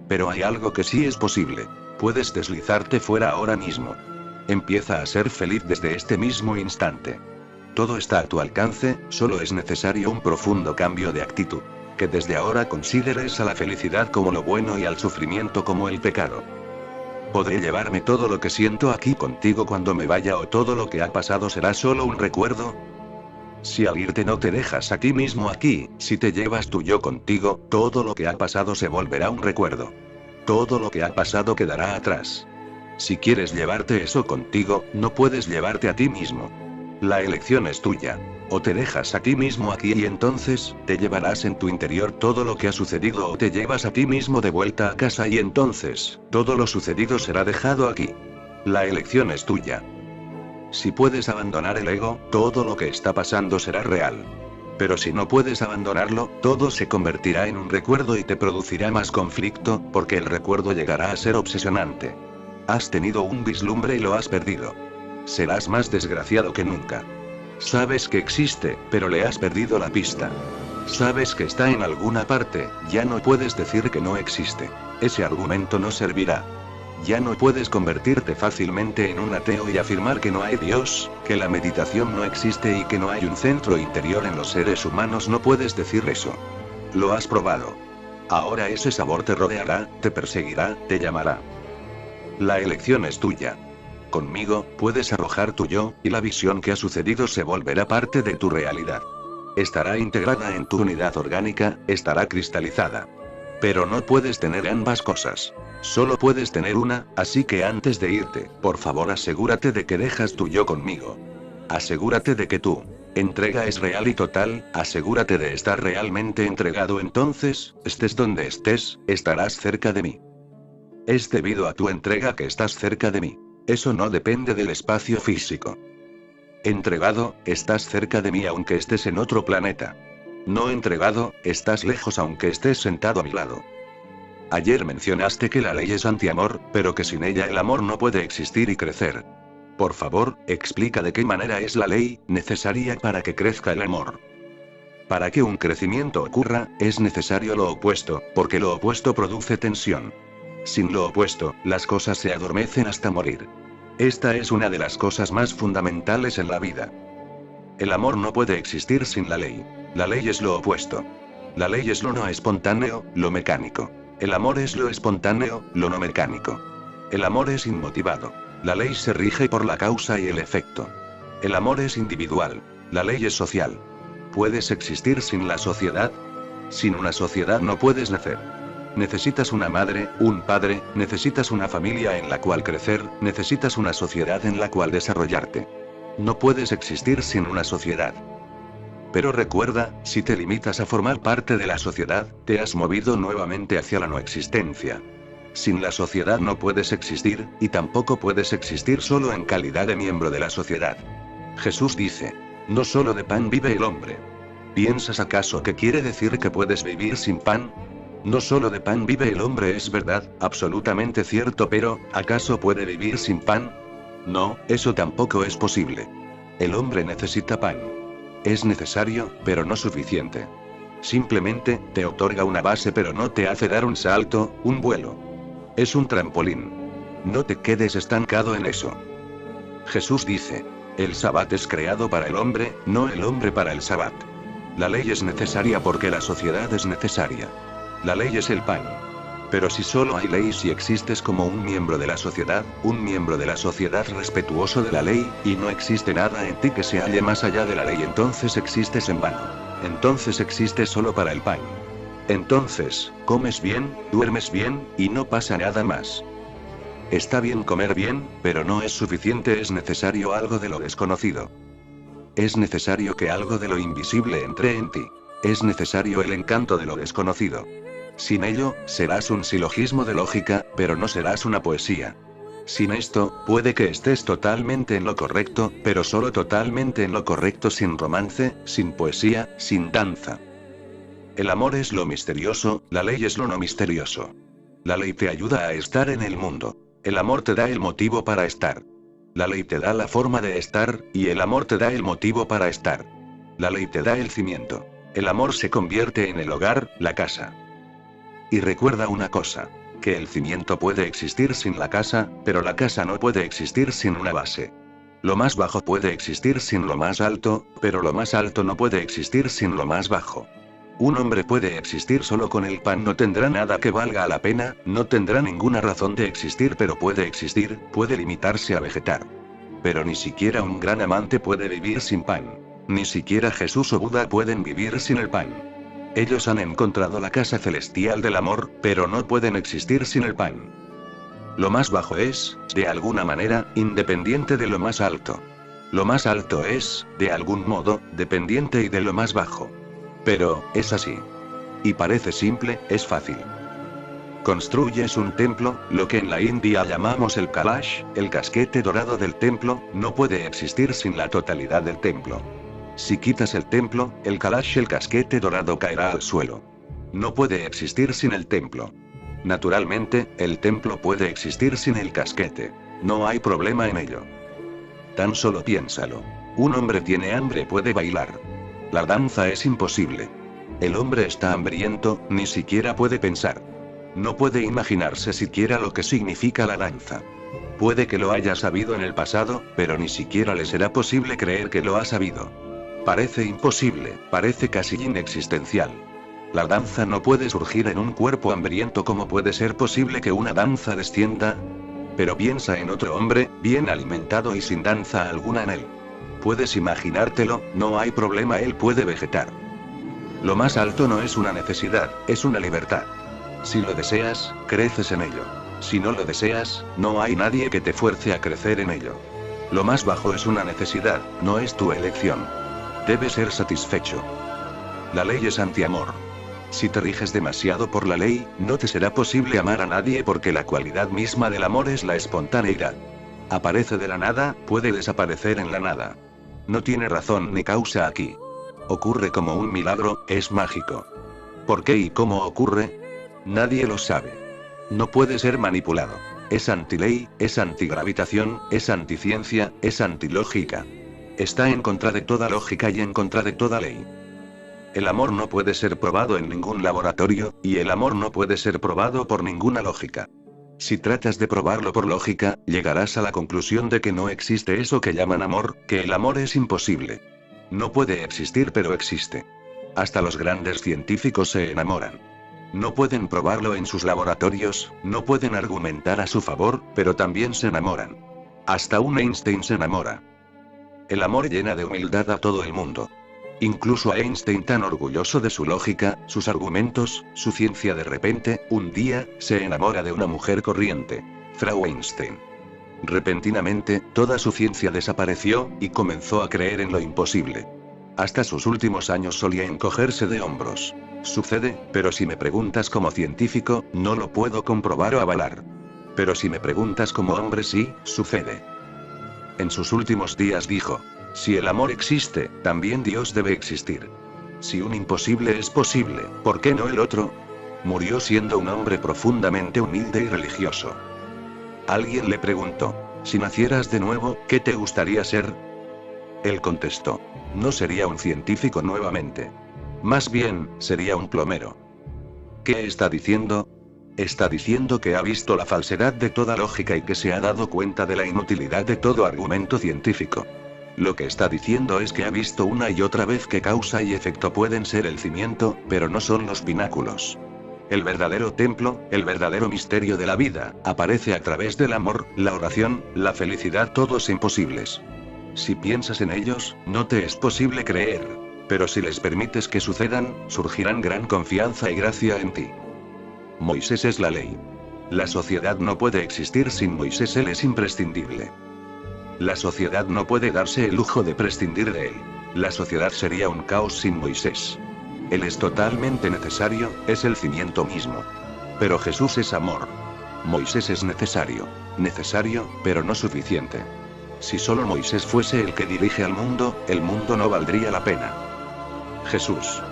Pero hay algo que sí es posible. Puedes deslizarte fuera ahora mismo. Empieza a ser feliz desde este mismo instante. Todo está a tu alcance, solo es necesario un profundo cambio de actitud. Que desde ahora consideres a la felicidad como lo bueno y al sufrimiento como el pecado. ¿Podré llevarme todo lo que siento aquí contigo cuando me vaya, o todo lo que ha pasado será solo un recuerdo? Si al irte no te dejas a ti mismo aquí, si te llevas tu yo contigo, todo lo que ha pasado se volverá un recuerdo. Todo lo que ha pasado quedará atrás. Si quieres llevarte eso contigo, no puedes llevarte a ti mismo. La elección es tuya. O te dejas a ti mismo aquí y entonces, te llevarás en tu interior todo lo que ha sucedido, o te llevas a ti mismo de vuelta a casa y entonces, todo lo sucedido será dejado aquí. La elección es tuya. Si puedes abandonar el ego, todo lo que está pasando será real. Pero si no puedes abandonarlo, todo se convertirá en un recuerdo y te producirá más conflicto, porque el recuerdo llegará a ser obsesionante. Has tenido un vislumbre y lo has perdido. Serás más desgraciado que nunca. Sabes que existe, pero le has perdido la pista. Sabes que está en alguna parte, ya no puedes decir que no existe. Ese argumento no servirá. Ya no puedes convertirte fácilmente en un ateo y afirmar que no hay Dios, que la meditación no existe y que no hay un centro interior en los seres humanos. No puedes decir eso. Lo has probado. Ahora ese sabor te rodeará, te perseguirá, te llamará. La elección es tuya. Conmigo, puedes arrojar tu yo, y la visión que ha sucedido se volverá parte de tu realidad. Estará integrada en tu unidad orgánica, estará cristalizada. Pero no puedes tener ambas cosas. Solo puedes tener una, así que antes de irte, por favor asegúrate de que dejas tu yo conmigo. Asegúrate de que tu entrega es real y total, asegúrate de estar realmente entregado, entonces, estés donde estés, estarás cerca de mí. Es debido a tu entrega que estás cerca de mí. Eso no depende del espacio físico. Entregado, estás cerca de mí aunque estés en otro planeta. No entregado, estás lejos aunque estés sentado a mi lado. Ayer mencionaste que la ley es antiamor, pero que sin ella el amor no puede existir y crecer. Por favor, explica de qué manera es la ley necesaria para que crezca el amor. Para que un crecimiento ocurra, es necesario lo opuesto, porque lo opuesto produce tensión. Sin lo opuesto, las cosas se adormecen hasta morir. Esta es una de las cosas más fundamentales en la vida. El amor no puede existir sin la ley. La ley es lo opuesto. La ley es lo no espontáneo, lo mecánico. El amor es lo espontáneo, lo no mecánico. El amor es inmotivado. La ley se rige por la causa y el efecto. El amor es individual. La ley es social. ¿Puedes existir sin la sociedad? Sin una sociedad no puedes nacer. Necesitas una madre, un padre, necesitas una familia en la cual crecer, necesitas una sociedad en la cual desarrollarte. No puedes existir sin una sociedad. Pero recuerda, si te limitas a formar parte de la sociedad, te has movido nuevamente hacia la no existencia. Sin la sociedad no puedes existir, y tampoco puedes existir solo en calidad de miembro de la sociedad. Jesús dice, no solo de pan vive el hombre. ¿Piensas acaso que quiere decir que puedes vivir sin pan? No solo de pan vive el hombre es verdad, absolutamente cierto, pero, ¿acaso puede vivir sin pan? No, eso tampoco es posible. El hombre necesita pan. Es necesario, pero no suficiente. Simplemente, te otorga una base pero no te hace dar un salto, un vuelo. Es un trampolín. No te quedes estancado en eso. Jesús dice: el Sabbat es creado para el hombre, no el hombre para el Sabbat. La ley es necesaria porque la sociedad es necesaria. La ley es el pan. Pero si solo hay ley si existes como un miembro de la sociedad respetuoso de la ley, y no existe nada en ti que se halle más allá de la ley, entonces existes en vano. Entonces existes solo para el pan. Entonces, comes bien, duermes bien, y no pasa nada más. Está bien comer bien, pero no es suficiente, es necesario algo de lo desconocido. Es necesario que algo de lo invisible entre en ti. Es necesario el encanto de lo desconocido. Sin ello, serás un silogismo de lógica, pero no serás una poesía. Sin esto, puede que estés totalmente en lo correcto, pero solo totalmente en lo correcto, sin romance, sin poesía, sin danza. El amor es lo misterioso, la ley es lo no misterioso. La ley te ayuda a estar en el mundo. El amor te da el motivo para estar. La ley te da la forma de estar, y el amor te da el motivo para estar. La ley te da el cimiento. El amor se convierte en el hogar, la casa. Y recuerda una cosa, que el cimiento puede existir sin la casa, pero la casa no puede existir sin una base. Lo más bajo puede existir sin lo más alto, pero lo más alto no puede existir sin lo más bajo. Un hombre puede existir solo con el pan, no tendrá nada que valga la pena, no tendrá ninguna razón de existir, pero puede existir, puede limitarse a vegetar. Pero ni siquiera un gran amante puede vivir sin pan. Ni siquiera Jesús o Buda pueden vivir sin el pan. Ellos han encontrado la casa celestial del amor, pero no pueden existir sin el pan. Lo más bajo es, de alguna manera, independiente de lo más alto. Lo más alto es, de algún modo, dependiente y de lo más bajo. Pero, es así. Y parece simple, es fácil. Construyes un templo, lo que en la India llamamos el Kalash, el casquete dorado del templo, no puede existir sin la totalidad del templo. Si quitas el templo, el Kalash, el casquete dorado, caerá al suelo. No puede existir sin el templo. Naturalmente, el templo puede existir sin el casquete. No hay problema en ello. Tan solo piénsalo. Un hombre tiene hambre, puede bailar. La danza es imposible. El hombre está hambriento, ni siquiera puede pensar. No puede imaginarse siquiera lo que significa la danza. Puede que lo haya sabido en el pasado, pero ni siquiera le será posible creer que lo ha sabido. Parece imposible, parece casi inexistencial. La danza no puede surgir en un cuerpo hambriento. ¿Cómo puede ser posible que una danza descienda? Pero piensa en otro hombre, bien alimentado y sin danza alguna en él. Puedes imaginártelo, no hay problema, él puede vegetar. Lo más alto no es una necesidad, es una libertad. Si lo deseas, creces en ello. Si no lo deseas, no hay nadie que te fuerce a crecer en ello. Lo más bajo es una necesidad, no es tu elección. Debes ser satisfecho. La ley es antiamor. Si te riges demasiado por la ley, no te será posible amar a nadie porque la cualidad misma del amor es la espontaneidad. Aparece de la nada, puede desaparecer en la nada. No tiene razón ni causa aquí. Ocurre como un milagro, es mágico. ¿Por qué y cómo ocurre? Nadie lo sabe. No puede ser manipulado. Es antiley, es antigravitación, es anticiencia, es antilógica. Está en contra de toda lógica y en contra de toda ley. El amor no puede ser probado en ningún laboratorio, y el amor no puede ser probado por ninguna lógica. Si tratas de probarlo por lógica, llegarás a la conclusión de que no existe eso que llaman amor, que el amor es imposible. No puede existir, pero existe. Hasta los grandes científicos se enamoran. No pueden probarlo en sus laboratorios, no pueden argumentar a su favor, pero también se enamoran. Hasta un Einstein se enamora. El amor llena de humildad a todo el mundo. Incluso a Einstein, tan orgulloso de su lógica, sus argumentos, su ciencia, de repente, un día, se enamora de una mujer corriente. Frau Einstein. Repentinamente, toda su ciencia desapareció, y comenzó a creer en lo imposible. Hasta sus últimos años solía encogerse de hombros. Sucede, pero si me preguntas como científico, no lo puedo comprobar o avalar. Pero si me preguntas como hombre, sí, sucede. En sus últimos días dijo: si el amor existe, también Dios debe existir. Si un imposible es posible, ¿por qué no el otro? Murió siendo un hombre profundamente humilde y religioso. Alguien le preguntó: si nacieras de nuevo, ¿qué te gustaría ser? Él contestó. No sería un científico nuevamente. Más bien, sería un plomero. ¿Qué está diciendo? Está diciendo que ha visto la falsedad de toda lógica y que se ha dado cuenta de la inutilidad de todo argumento científico. Lo que está diciendo es que ha visto una y otra vez que causa y efecto pueden ser el cimiento, pero no son los pináculos. El verdadero templo, el verdadero misterio de la vida, aparece a través del amor, la oración, la felicidad, todos imposibles. Si piensas en ellos, no te es posible creer. Pero si les permites que sucedan, surgirán gran confianza y gracia en ti. Moisés es la ley. La sociedad no puede existir sin Moisés, él es imprescindible. La sociedad no puede darse el lujo de prescindir de él. La sociedad sería un caos sin Moisés. Él es totalmente necesario, es el cimiento mismo. Pero Jesús es amor. Moisés es necesario, pero no suficiente. Si solo Moisés fuese el que dirige al mundo, el mundo no valdría la pena. Jesús.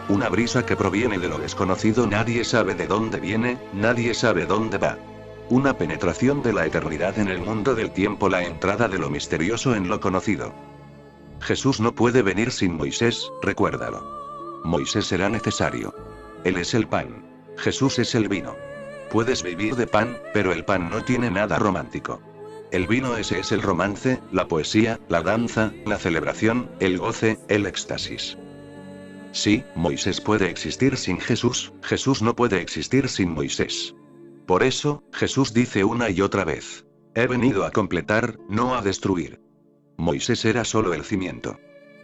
Una brisa que proviene de lo desconocido, nadie sabe de dónde viene, nadie sabe dónde va. Una penetración de la eternidad en el mundo del tiempo, la entrada de lo misterioso en lo conocido. Jesús no puede venir sin Moisés, recuérdalo. Moisés será necesario. Él es el pan. Jesús es el vino. Puedes vivir de pan, pero el pan no tiene nada romántico. El vino, ese es el romance, la poesía, la danza, la celebración, el goce, el éxtasis. Sí, Moisés puede existir sin Jesús, Jesús no puede existir sin Moisés. Por eso, Jesús dice una y otra vez: he venido a completar, no a destruir. Moisés era solo el cimiento.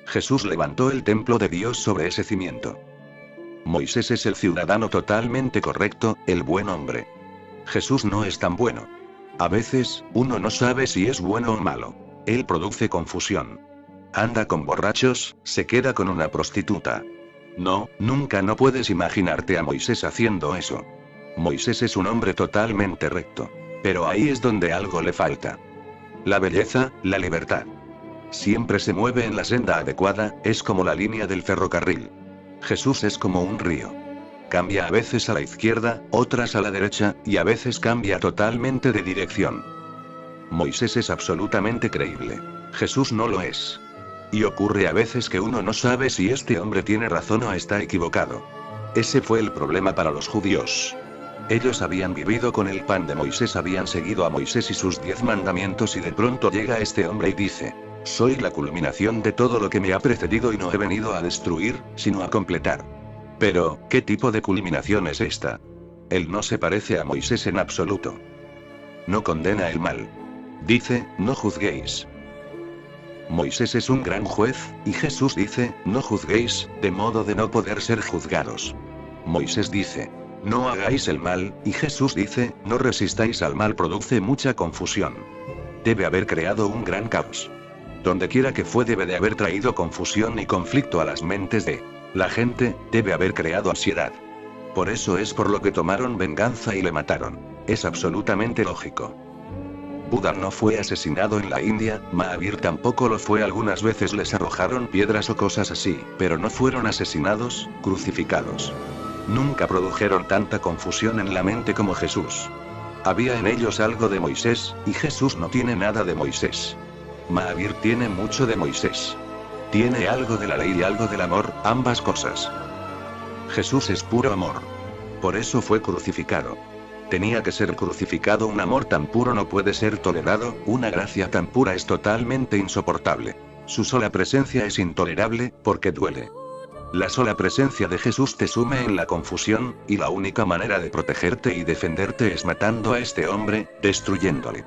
Jesús levantó el templo de Dios sobre ese cimiento. Moisés es el ciudadano totalmente correcto, el buen hombre. Jesús no es tan bueno. A veces, uno no sabe si es bueno o malo. Él produce confusión. Anda con borrachos, se queda con una prostituta. No, nunca no puedes imaginarte a Moisés haciendo eso. Moisés es un hombre totalmente recto. Pero ahí es donde algo le falta. La belleza, la libertad. Siempre se mueve en la senda adecuada, es como la línea del ferrocarril. Jesús es como un río. Cambia a veces a la izquierda, otras a la derecha, y a veces cambia totalmente de dirección. Moisés es absolutamente creíble. Jesús no lo es. Y ocurre a veces que uno no sabe si este hombre tiene razón o está equivocado. Ese fue el problema para los judíos. Ellos habían vivido con el pan de Moisés, habían seguido a Moisés y sus 10 mandamientos, y de pronto llega este hombre y dice: soy la culminación de todo lo que me ha precedido y no he venido a destruir, sino a completar. Pero, ¿qué tipo de culminación es esta? Él no se parece a Moisés en absoluto. No condena el mal. Dice: no juzguéis. Moisés es un gran juez, y Jesús dice: no juzguéis, de modo de no poder ser juzgados. Moisés dice: no hagáis el mal, y Jesús dice: no resistáis al mal. Produce mucha confusión. Debe haber creado un gran caos. Donde quiera que fue, debe de haber traído confusión y conflicto a las mentes de la gente, debe haber creado ansiedad. Por eso es por lo que tomaron venganza y le mataron. Es absolutamente lógico. Buda no fue asesinado en la India, Mahavir tampoco lo fue. Algunas veces les arrojaron piedras o cosas así, pero no fueron asesinados, crucificados. Nunca produjeron tanta confusión en la mente como Jesús. Había en ellos algo de Moisés, y Jesús no tiene nada de Moisés. Mahavir tiene mucho de Moisés. Tiene algo de la ley y algo del amor, ambas cosas. Jesús es puro amor. Por eso fue crucificado. Tenía que ser crucificado. Un amor tan puro no puede ser tolerado, una gracia tan pura es totalmente insoportable. Su sola presencia es intolerable, porque duele. La sola presencia de Jesús te sume en la confusión, y la única manera de protegerte y defenderte es matando a este hombre, destruyéndole.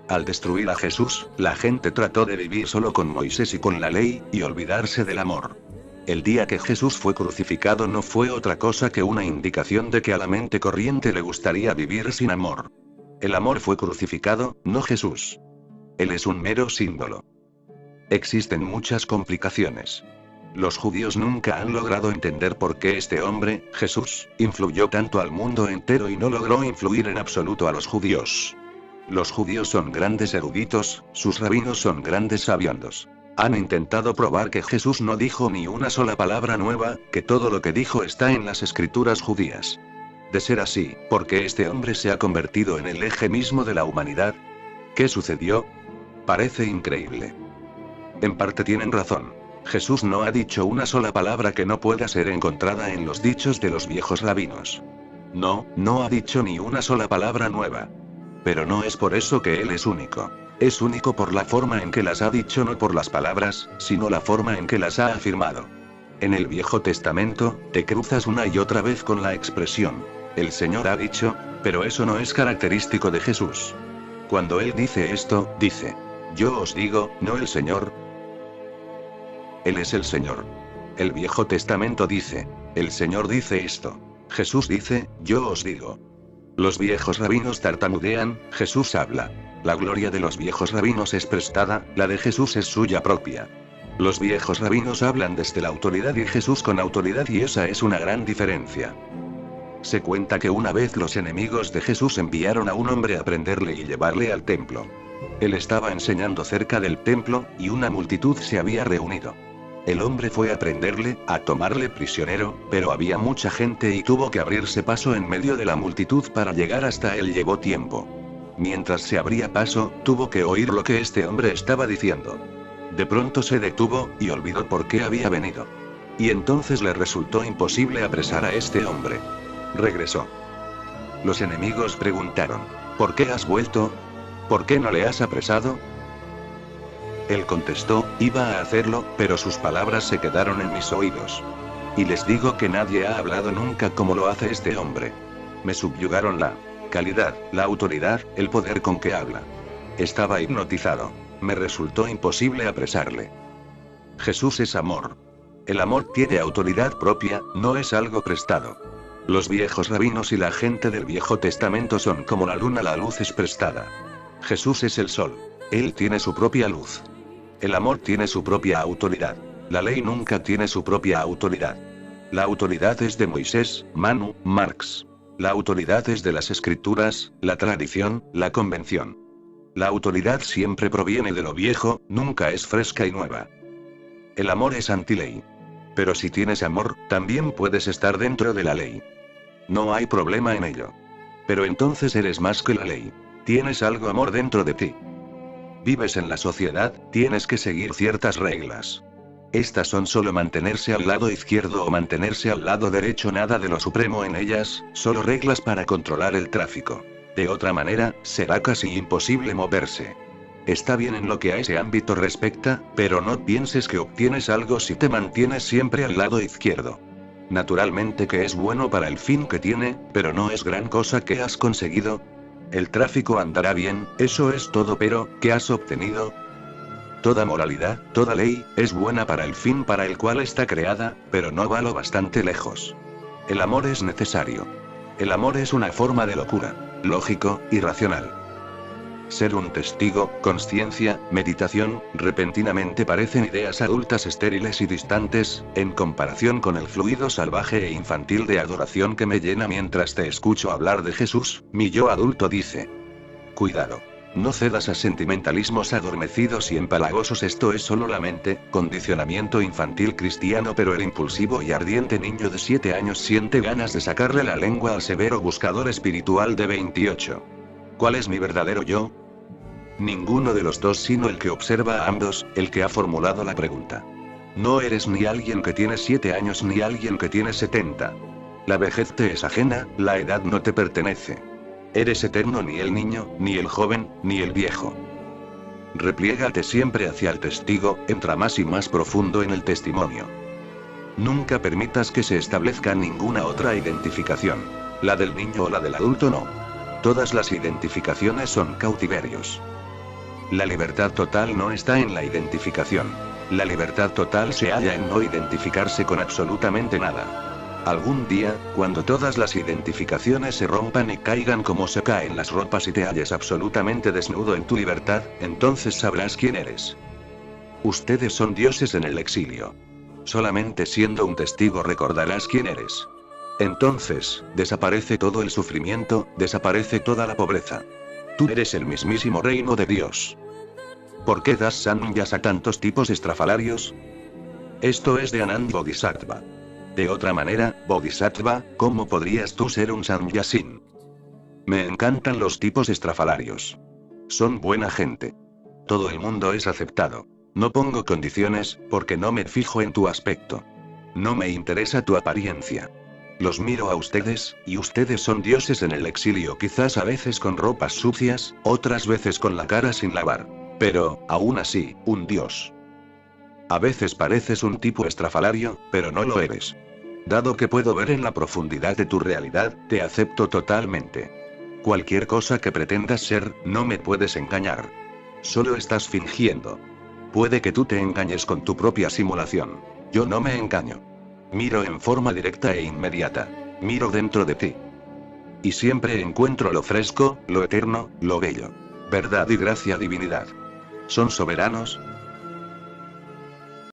Al destruir a Jesús, la gente trató de vivir solo con Moisés y con la ley, y olvidarse del amor. El día que Jesús fue crucificado no fue otra cosa que una indicación de que a la mente corriente le gustaría vivir sin amor. El amor fue crucificado, no Jesús. Él es un mero símbolo. Existen muchas complicaciones. Los judíos nunca han logrado entender por qué este hombre, Jesús, influyó tanto al mundo entero y no logró influir en absoluto a los judíos. Los judíos son grandes eruditos, sus rabinos son grandes sabiondos. Han intentado probar que Jesús no dijo ni una sola palabra nueva, que todo lo que dijo está en las escrituras judías. De ser así, ¿por qué este hombre se ha convertido en el eje mismo de la humanidad? ¿Qué sucedió? Parece increíble. En parte tienen razón. Jesús no ha dicho una sola palabra que no pueda ser encontrada en los dichos de los viejos rabinos. No, no ha dicho ni una sola palabra nueva. Pero no es por eso que Él es único. Es único por la forma en que las ha dicho, no por las palabras, sino la forma en que las ha afirmado. En el Viejo Testamento, te cruzas una y otra vez con la expresión, el Señor ha dicho, pero eso no es característico de Jesús. Cuando Él dice esto, dice, yo os digo, no el Señor. Él es el Señor. El Viejo Testamento dice, el Señor dice esto. Jesús dice, yo os digo. Los viejos rabinos tartamudean, Jesús habla. La gloria de los viejos rabinos es prestada, la de Jesús es suya propia. Los viejos rabinos hablan desde la autoridad y Jesús con autoridad, y esa es una gran diferencia. Se cuenta que una vez los enemigos de Jesús enviaron a un hombre a prenderle y llevarle al templo. Él estaba enseñando cerca del templo, y una multitud se había reunido. El hombre fue a prenderle, a tomarle prisionero, pero había mucha gente y tuvo que abrirse paso en medio de la multitud para llegar hasta él. Llevó tiempo. Mientras se abría paso, tuvo que oír lo que este hombre estaba diciendo. De pronto se detuvo, y olvidó por qué había venido. Y entonces le resultó imposible apresar a este hombre. Regresó. Los enemigos preguntaron, ¿por qué has vuelto? ¿Por qué no le has apresado? Él contestó, iba a hacerlo, pero sus palabras se quedaron en mis oídos. Y les digo que nadie ha hablado nunca como lo hace este hombre. Me subyugaron la calidad, la autoridad, el poder con que habla. Estaba hipnotizado. Me resultó imposible apresarle. Jesús es amor. El amor tiene autoridad propia, no es algo prestado. Los viejos rabinos y la gente del Viejo Testamento son como la luna, la luz es prestada. Jesús es el sol. Él tiene su propia luz. El amor tiene su propia autoridad. La ley nunca tiene su propia autoridad. La autoridad es de Moisés, Manu, Marx. La autoridad es de las escrituras, la tradición, la convención. La autoridad siempre proviene de lo viejo, nunca es fresca y nueva. El amor es antiley. Pero si tienes amor, también puedes estar dentro de la ley. No hay problema en ello. Pero entonces eres más que la ley. Tienes algo amor dentro de ti. Vives en la sociedad, tienes que seguir ciertas reglas. Estas son solo mantenerse al lado izquierdo o mantenerse al lado derecho, nada de lo supremo en ellas, solo reglas para controlar el tráfico. De otra manera, será casi imposible moverse. Está bien en lo que a ese ámbito respecta, pero no pienses que obtienes algo si te mantienes siempre al lado izquierdo. Naturalmente que es bueno para el fin que tiene, pero no es gran cosa que has conseguido. El tráfico andará bien, eso es todo, pero, ¿qué has obtenido? Toda moralidad, toda ley, es buena para el fin para el cual está creada, pero no va lo bastante lejos. El amor es necesario. El amor es una forma de locura, lógico, irracional. Ser un testigo, consciencia, meditación, repentinamente parecen ideas adultas estériles y distantes, en comparación con el fluido salvaje e infantil de adoración que me llena mientras te escucho hablar de Jesús. Mi yo adulto dice: cuidado. No cedas a sentimentalismos adormecidos y empalagosos, esto es solo la mente, condicionamiento infantil cristiano, pero el impulsivo y ardiente niño de 7 años siente ganas de sacarle la lengua al severo buscador espiritual de 28. ¿Cuál es mi verdadero yo? Ninguno de los dos, sino el que observa a ambos, el que ha formulado la pregunta. No eres ni alguien que tiene 7 años ni alguien que tiene 70. La vejez te es ajena, la edad no te pertenece. Eres eterno, ni el niño, ni el joven, ni el viejo. Repliégate siempre hacia el testigo, entra más y más profundo en el testimonio. Nunca permitas que se establezca ninguna otra identificación. La del niño o la del adulto no. Todas las identificaciones son cautiverios. La libertad total no está en la identificación. La libertad total se halla en no identificarse con absolutamente nada. Algún día, cuando todas las identificaciones se rompan y caigan como se caen las ropas y te halles absolutamente desnudo en tu libertad, entonces sabrás quién eres. Ustedes son dioses en el exilio. Solamente siendo un testigo recordarás quién eres. Entonces, desaparece todo el sufrimiento, desaparece toda la pobreza. Tú eres el mismísimo reino de Dios. ¿Por qué das sanyas a tantos tipos estrafalarios? Esto es de Anand Bodhisattva. De otra manera, Bodhisattva, ¿cómo podrías tú ser un sannyasin? Me encantan los tipos estrafalarios. Son buena gente. Todo el mundo es aceptado. No pongo condiciones, porque no me fijo en tu aspecto. No me interesa tu apariencia. Los miro a ustedes, y ustedes son dioses en el exilio, quizás a veces con ropas sucias, otras veces con la cara sin lavar. Pero, aún así, un dios. A veces pareces un tipo estrafalario, pero no lo eres. Dado que puedo ver en la profundidad de tu realidad, te acepto totalmente. Cualquier cosa que pretendas ser, no me puedes engañar. Solo estás fingiendo. Puede que tú te engañes con tu propia simulación. Yo no me engaño. Miro en forma directa e inmediata. Miro dentro de ti. Y siempre encuentro lo fresco, lo eterno, lo bello. Verdad y gracia, divinidad. Son soberanos,